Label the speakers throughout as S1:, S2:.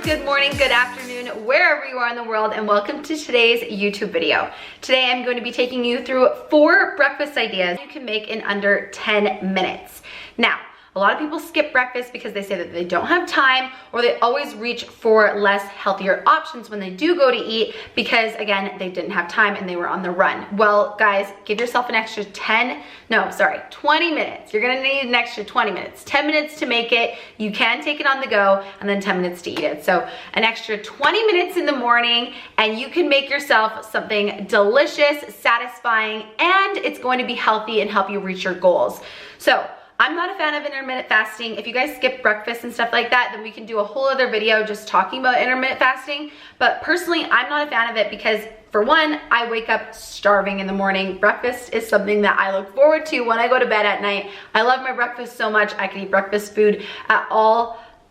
S1: good morning, good afternoon, wherever you are in the world, and welcome to today's YouTube video. Today I'm going to be taking you through 4 breakfast ideas you can make in under 10 minutes. Now, a lot of people skip breakfast because they say that they don't have time, or they always reach for less healthier options when they do go to eat because, again, they didn't have time and they were on the run. Well, guys, give yourself an extra 20 minutes. You're gonna need an extra 20 minutes. 10 minutes to make it. You can take it on the go, and then 10 minutes to eat it. So an extra 20 minutes in the morning, and you can make yourself something delicious, satisfying, and it's going to be healthy and help you reach your goals. So I'm not a fan of intermittent fasting. If you guys skip breakfast and stuff like that, then we can do a whole other video just talking about intermittent fasting. But personally, I'm not a fan of it because, for one, I wake up starving in the morning. Breakfast is something that I look forward to when I go to bed at night. I love my breakfast so much. I can eat breakfast food at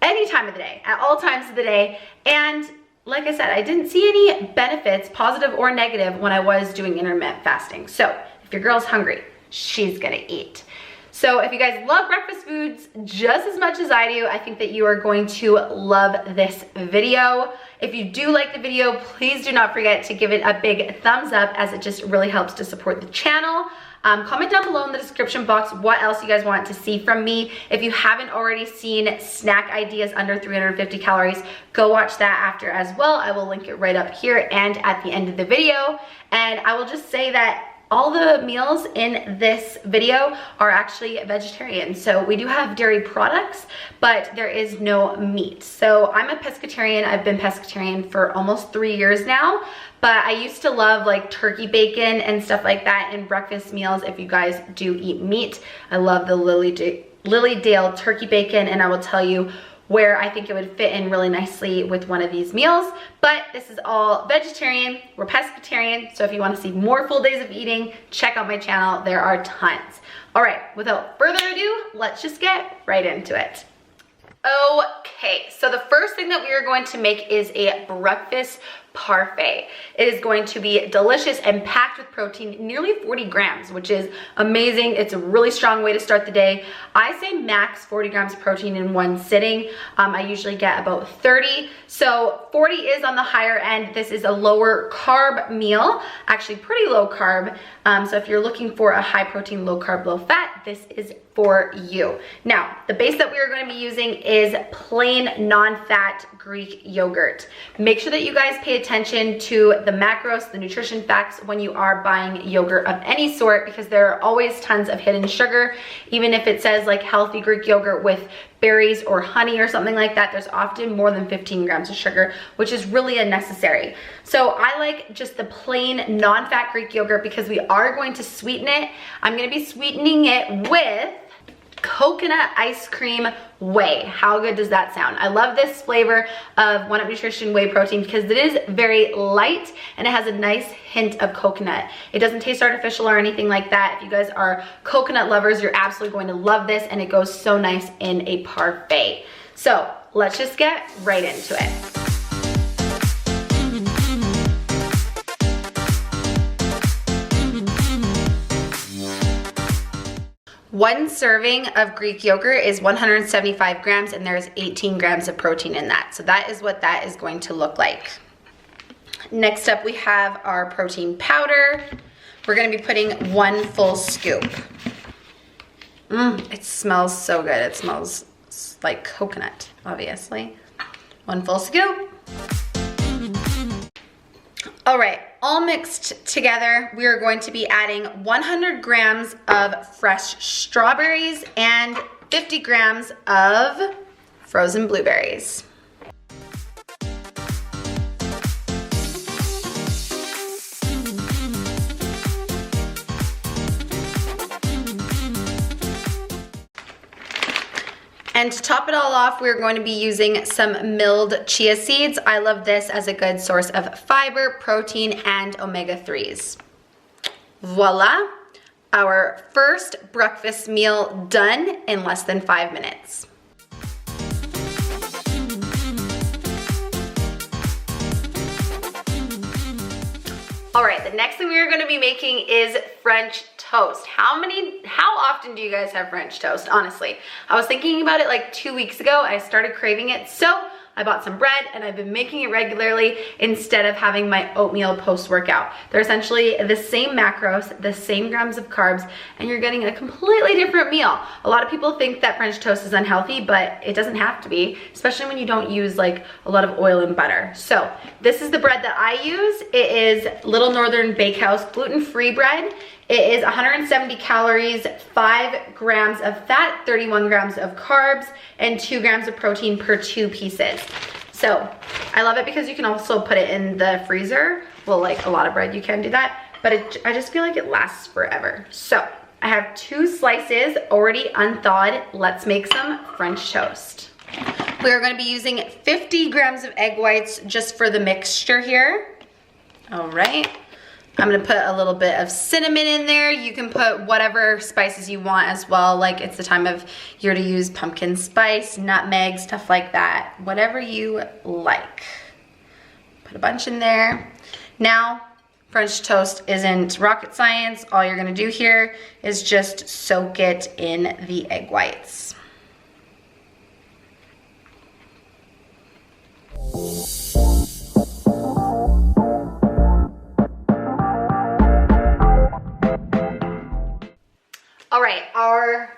S1: any time of the day, at all times of the day. And like I said, I didn't see any benefits, positive or negative, when I was doing intermittent fasting. So if your girl's hungry, she's gonna eat. So if you guys love breakfast foods just as much as I do, I think that you are going to love this video. If you do like the video, please do not forget to give it a big thumbs up, as it just really helps to support the channel. Comment down below in the description box what else you guys want to see from me. If you haven't already seen snack ideas under 350 calories, go watch that after as well. I will link it right up here and at the end of the video. And I will just say that all the meals in this video are actually vegetarian. So we do have dairy products, but there is no meat. So I'm a pescatarian. I've been pescatarian for almost 3 years now, but I used to love like turkey bacon and stuff like that in breakfast meals. If you guys do eat meat, I love the Lily-Dale turkey bacon, and I will tell you where I think it would fit in really nicely with one of these meals. But this is all vegetarian, we're pescatarian, so if you want to see more full days of eating, check out my channel, there are tons. All right, without further ado, let's just get right into it. Okay, so the first thing that we are going to make is a breakfast parfait. It is going to be delicious and packed with protein, nearly 40 grams, which is amazing. It's a really strong way to start the day. I say max 40 grams of protein in one sitting. I usually get about 30. So 40 is on the higher end. This is a lower carb meal, actually pretty low carb. So if you're looking for a high protein, low carb, low fat, this is for you. Now, the base that we are going to be using is plain non-fat Greek yogurt. Make sure that you guys pay attention to the macros, the nutrition facts when you are buying yogurt of any sort, because there are always tons of hidden sugar. Even if it says like healthy Greek yogurt with berries or honey or something like that, there's often more than 15 grams of sugar, which is really unnecessary. So I like just the plain non-fat Greek yogurt because we are going to sweeten it. I'm going to be sweetening it with coconut ice cream whey. How good does that sound? I love this flavor of One Up Nutrition whey protein because it is very light and it has a nice hint of coconut. It doesn't taste artificial or anything like that. If you guys are coconut lovers, you're absolutely going to love this, and it goes so nice in a parfait. So let's just get right into it. One serving of Greek yogurt is 175 grams, and there's 18 grams of protein in that. So that is what that is going to look like. Next up, we have our protein powder. We're going to be putting 1 full scoop. It smells so good. It smells like coconut, obviously. 1 full scoop. All right, all mixed together, we are going to be adding 100 grams of fresh strawberries and 50 grams of frozen blueberries. And to top it all off, we're going to be using some milled chia seeds. I love this as a good source of fiber, protein, and omega-3s. Voila, our first breakfast meal done in less than 5 minutes. All right, the next thing we are gonna be making is French toast. How often do you guys have French toast, honestly? I was thinking about it like 2 weeks ago. I started craving it, so I bought some bread and I've been making it regularly instead of having my oatmeal post-workout. They're essentially the same macros, the same grams of carbs, and you're getting a completely different meal. A lot of people think that French toast is unhealthy, but it doesn't have to be, especially when you don't use like a lot of oil and butter. So this is the bread that I use. It is Little Northern Bakehouse gluten-free bread. It is 170 calories, 5 grams of fat, 31 grams of carbs, and 2 grams of protein per 2 pieces. So I love it because you can also put it in the freezer. Well, like a lot of bread, you can do that, but I just feel like it lasts forever. So I have 2 slices already unthawed. Let's make some French toast. We are going to be using 50 grams of egg whites just for the mixture here. All right. I'm gonna put a little bit of cinnamon in there. You can put whatever spices you want as well. Like it's the time of year to use pumpkin spice, nutmeg, stuff like that. Whatever you like. Put a bunch in there. Now, French toast isn't rocket science. All you're gonna do here is just soak it in the egg whites. All right, our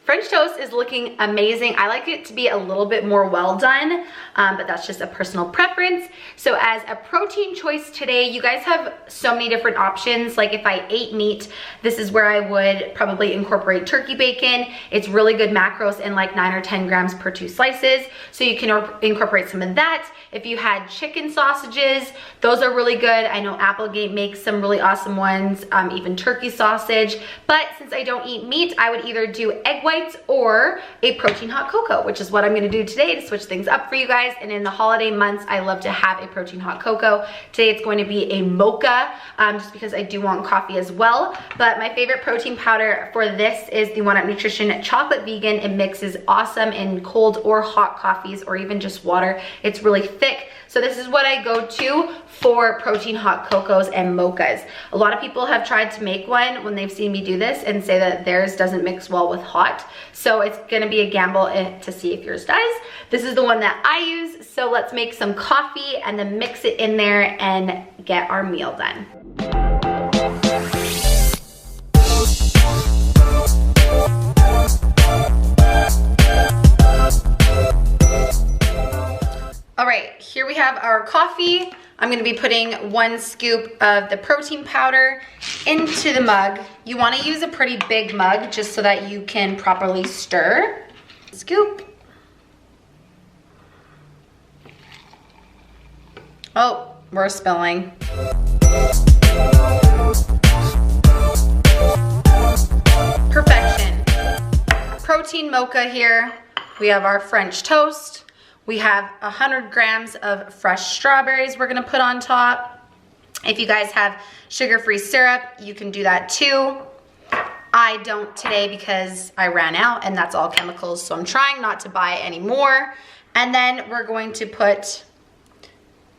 S1: French toast is looking amazing. I like it to be a little bit more well done, but that's just a personal preference. So as a protein choice today, you guys have so many different options. Like if I ate meat, this is where I would probably incorporate turkey bacon. It's really good macros in like 9 or 10 grams per 2 slices. So you can incorporate some of that. If you had chicken sausages, those are really good. I know Applegate makes some really awesome ones, even turkey sausage. But since I don't eat meat, I would either do egg whites or a protein hot cocoa, which is what I'm gonna do today to switch things up for you guys. And in the holiday months, I love to have a protein hot cocoa. Today it's going to be a mocha, just because I do want coffee as well. But my favorite protein powder for this is the One Up Nutrition Chocolate Vegan. It mixes awesome in cold or hot coffees or even just water. It's really thick. So this is what I go to for protein hot cocos and mochas. A lot of people have tried to make one when they've seen me do this and say that theirs doesn't mix well with hot. So it's gonna be a gamble to see if yours does. This is the one that I use. So let's make some coffee and then mix it in there and get our meal done. All right, here we have our coffee. I'm gonna be putting 1 scoop of the protein powder into the mug. You wanna use a pretty big mug just so that you can properly stir. Scoop. Oh, we're spilling. Perfection. Protein mocha here. We have our French toast. We have 100 grams of fresh strawberries we're gonna put on top. If you guys have sugar-free syrup, you can do that too. I don't today because I ran out and that's all chemicals, so I'm trying not to buy any more. And then we're going to put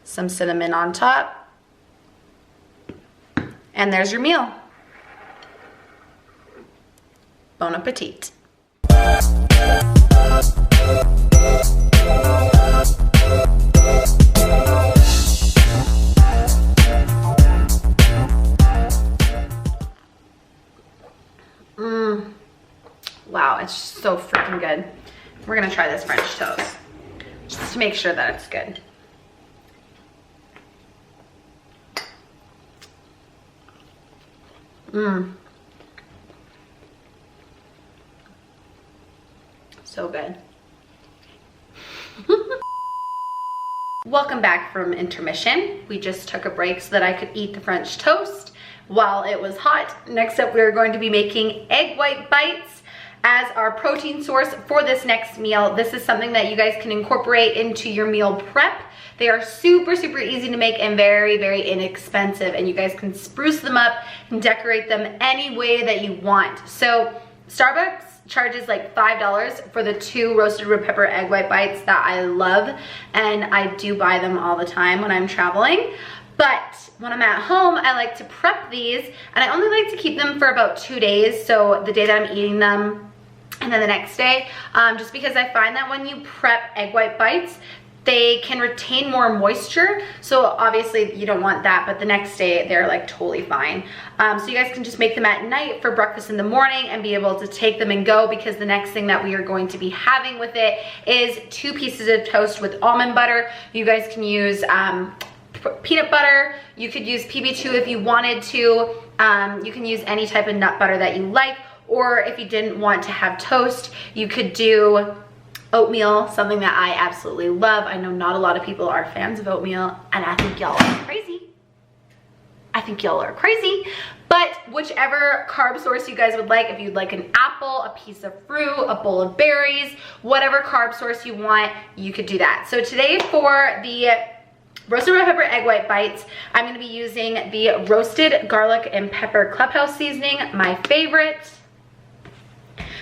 S1: some cinnamon on top. And there's your meal. Bon appetit. Wow, it's so freaking good. We're gonna try this French toast just to make sure that it's good. So good. Welcome back from intermission. We just took a break so that I could eat the French toast while it was hot. Next up, we're going to be making egg white bites as our protein source for this next meal. This is something that you guys can incorporate into your meal prep. They are super, super easy to make and very, very inexpensive, and you guys can spruce them up and decorate them any way that you want. So Starbucks charges like $5 for the 2 roasted red pepper egg white bites that I love, and I do buy them all the time when I'm traveling. But when I'm at home, I like to prep these, and I only like to keep them for about 2 days. So the day that I'm eating them and then the next day, just because I find that when you prep egg white bites, They can retain more moisture, so obviously you don't want that, but the next day they're like totally fine. So you guys can just make them at night for breakfast in the morning and be able to take them and go, because the next thing that we are going to be having with it is 2 pieces of toast with almond butter. You guys can use peanut butter. You could use PB2 if you wanted to. You can use any type of nut butter that you like, or if you didn't want to have toast, you could do oatmeal, something that I absolutely love. I know not a lot of people are fans of oatmeal, and I think y'all are crazy. I think y'all are crazy. But whichever carb source you guys would like, if you'd like an apple, a piece of fruit, a bowl of berries, whatever carb source you want, you could do that. So today for the roasted red pepper egg white bites, I'm going to be using the roasted garlic and pepper clubhouse seasoning, my favorite.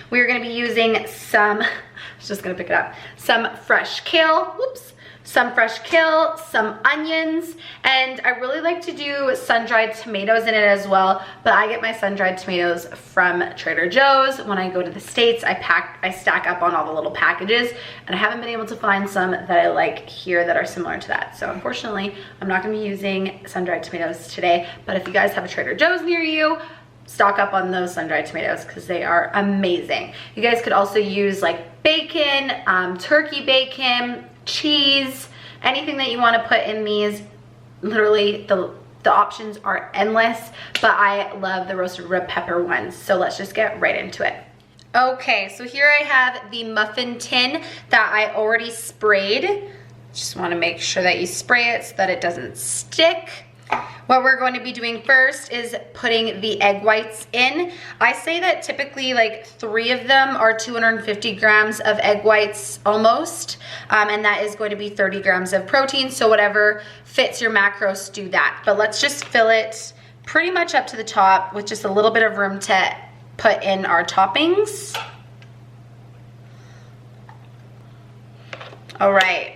S1: We're going to be using some, I was just going to pick it up, some fresh kale, some fresh kale, some onions, and I really like to do sun-dried tomatoes in it as well, but I get my sun-dried tomatoes from Trader Joe's. When I go to the States, I stack up on all the little packages, and I haven't been able to find some that I like here that are similar to that. So unfortunately, I'm not gonna be using sun-dried tomatoes today, but if you guys have a Trader Joe's near you, stock up on those sun-dried tomatoes because they are amazing. You guys could also use like bacon, turkey bacon, cheese, anything that you want to put in these. Literally the options are endless, but I love the roasted red pepper ones. So let's just get right into it. Okay, so here I have the muffin tin that I already sprayed. Just want to make sure that you spray it so that it doesn't stick. What we're going to be doing first is putting the egg whites in. I say that typically like 3 of them are 250 grams of egg whites almost, and that is going to be 30 grams of protein. So whatever fits your macros, do that. But let's just fill it pretty much up to the top with just a little bit of room to put in our toppings. All right.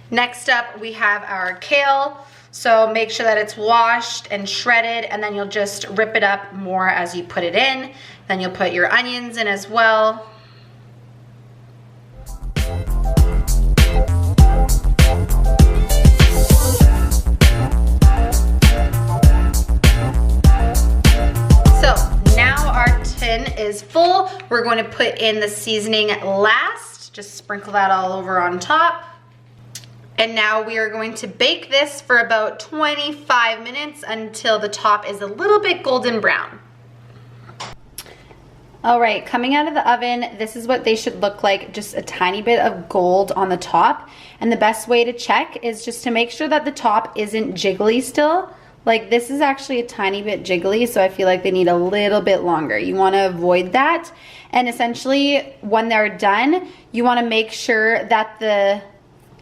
S1: Next up, we have our kale. So make sure that it's washed and shredded, and then you'll just rip it up more as you put it in. Then you'll put your onions in as well. So now our tin is full. We're going to put in the seasoning last. Just sprinkle that all over on top. And now we are going to bake this for about 25 minutes until the top is a little bit golden brown. All right, coming out of the oven, this is what they should look like, just a tiny bit of gold on the top. And the best way to check is just to make sure that the top isn't jiggly still. Like this is actually a tiny bit jiggly, so I feel like they need a little bit longer. You wanna avoid that. And essentially, when they're done, you wanna make sure that the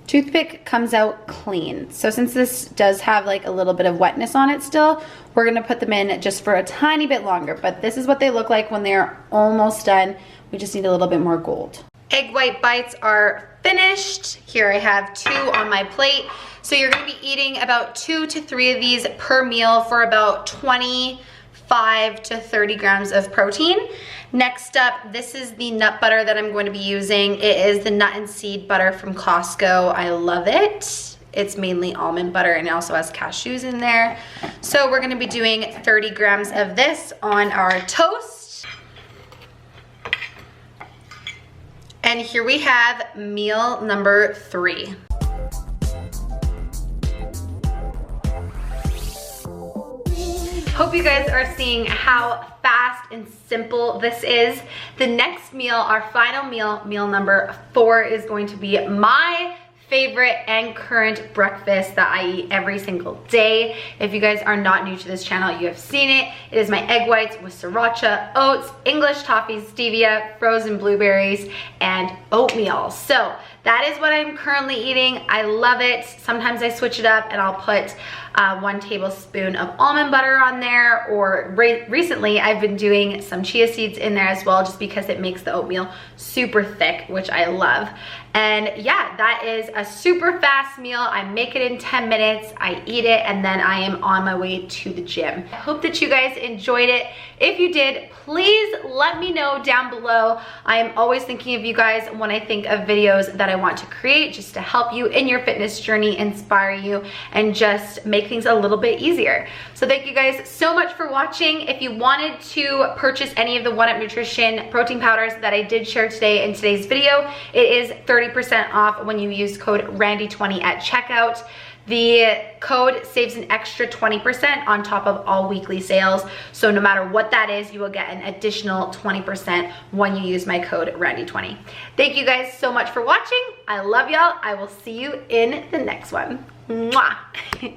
S1: toothpick comes out clean. So since this does have like a little bit of wetness on it still, we're gonna put them in just for a tiny bit longer, but this is what they look like when they're almost done. We just need a little bit more gold. Egg white bites are finished. Here I have 2 on my plate. So you're gonna be eating about 2 to 3 of these per meal for about 25 to 30 grams of protein. Next up, this is the nut butter that I'm going to be using. It is the nut and seed butter from Costco. I love it. It's mainly almond butter and it also has cashews in there. So we're gonna be doing 30 grams of this on our toast. And here we have meal number 3. Hope you guys are seeing how fast and simple this is. The next meal, our final meal, meal number 4, is going to be my favorite and current breakfast that I eat every single day. If you guys are not new to this channel, you have seen it. It is my egg whites with sriracha, oats, English toffee, stevia, frozen blueberries, and oatmeal. So that is what I'm currently eating. I love it. Sometimes I switch it up and I'll put 1 tablespoon of almond butter on there, or recently I've been doing some chia seeds in there as well, just because it makes the oatmeal super thick, which I love. And yeah, that is a super fast meal. I make it in 10 minutes, I eat it, and then I am on my way to the gym. I hope that you guys enjoyed it. If you did, please let me know down below. I am always thinking of you guys when I think of videos that that I want to create just to help you in your fitness journey, inspire you, and just make things a little bit easier. So thank you guys so much for watching. If you wanted to purchase any of the One Up Nutrition protein powders that I did share today in today's video, it is 30% off when you use code RANDY20 at checkout. The code saves an extra 20% on top of all weekly sales. So no matter what that is, you will get an additional 20% when you use my code RANDY20. Thank you guys so much for watching. I love y'all. I will see you in the next one. Mwah.